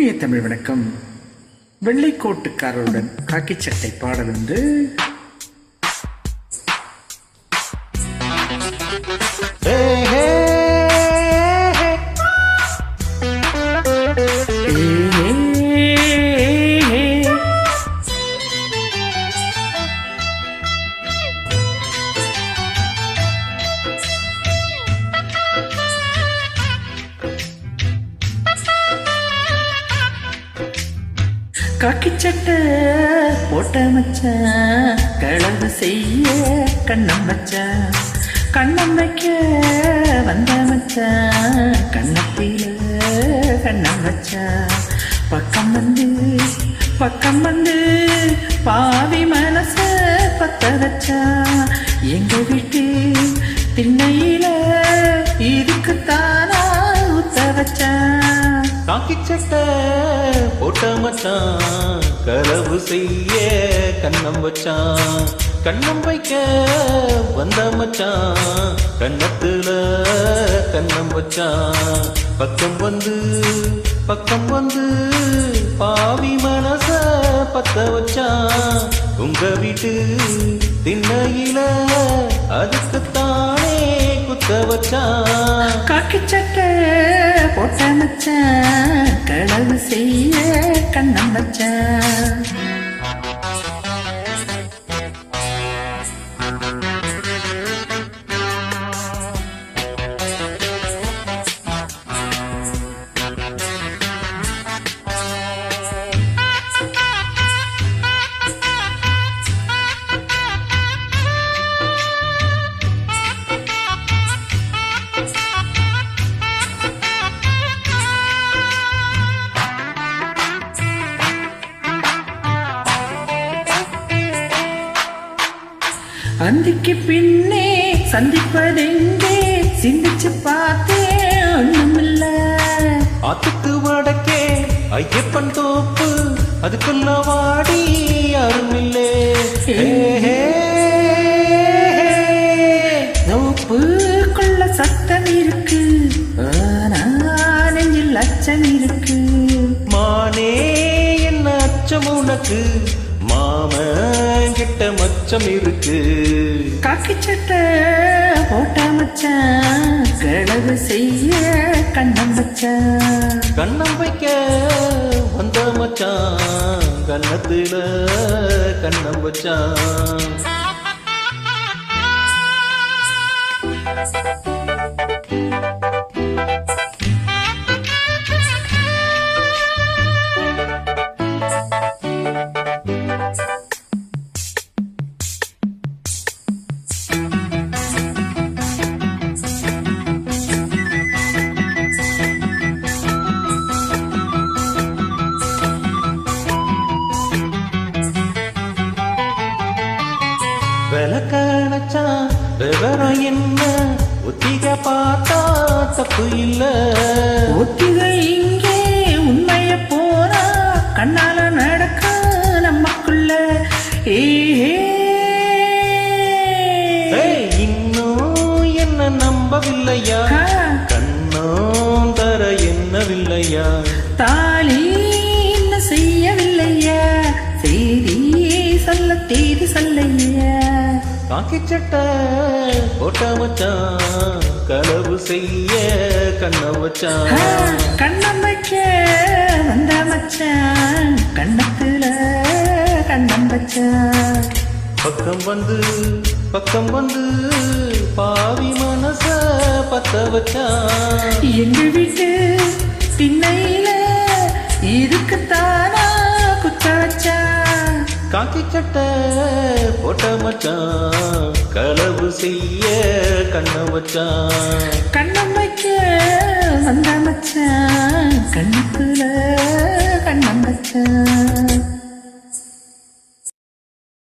இனிய தமிழ் வணக்கம். வெள்ளைக்கோட்டுக்காரருடன் காக்கி சட்டை பாடல் வந்து காக்கி சட்டை போட்ட மச்சான், களவு செய்ய கண்ணம் வச்சான், கண்ணம் வைக்க வந்த மச்சான், கண்ணத்தில கண்ணம் வச்சான், பக்கம் வந்து பாவி மனச பத்த வச்சான், எங்க வீட்டு திண்ணையில இதுக்குத்தானா ஊத்த வச்சான். காக்கி சட்டை போட்ட மச்சான், களவு செய்ய கண்ணம் வச்சான், கண்ணம் வைக்க வந்த மச்சான், கண்ணத்துல கண்ணம் வச்சான், பக்கம் வந்து பாவி மனச பத்த வச்சான், உங்க வீட்டு திண்ணையில அதுக்குத்தானே குத்த வச்சான். காக்கி சட்டை போட்ட மச்சான், களவு செய்ய கண்ணம் வச்சான். அந்திக்கு பின்னே சந்திப்பதெங்கே சிந்திச்சு பார்த்தேன், ஒண்ணுமில்ல. ஆத்துக்கு வடக்கே ஐயப்பன் தோப்பு, அதுக்குள்ள வாடி யாருமில்லே. தோப்புக்குள்ள சத்தம் இருக்கு, நெஞ்சில் அச்சம் இருக்கு. மானே என்ன அச்சம் உனக்கு, மாமன் கிட்ட மச்சம் இருக்கு. காக்கி சட்டை போட்ட மச்சான், களவு செய்ய கண்ணம் வச்சான், கண்ணம் வைக்க வந்த மச்சான், கண்ணத்துல கண்ணம் வச்சான். விளக்கணச்சான் விவரம் என்ன, ஒத்திக பார்த்தா தப்பு இல்ல. ஒத்திகை இங்கே உண்மைய போனா கண்ணால நடக்க நமக்குள்ள. இன்னும் என்ன நம்பவில்லையா, கண்ணோம் தர என்னவில்லையா, தாலி என்ன செய்யவில்லையா, செய்தி சொல்ல தேதி சொல்லையா. காக்கி சட்டை போட்ட மச்சான், களவு செய்ய கண்ணம் வச்சான், கண்ணம் வைக்க வந்த மச்சான், கண்ணத்துல கண்ணம் வச்சான், பக்கம் வந்து பாவி மனச பத்த வச்சான், எங்க வீட்டு திண்ணையில இதுக்குத்தானா குத்த வச்சான். காக்கி சட்டை போட்ட மச்சான், களவு செய்ய கண்ணம் வச்சான், கண்ணம் வைக்க வந்த மச்சான், கண்ணத்துல கண்ணம் வச்சான்.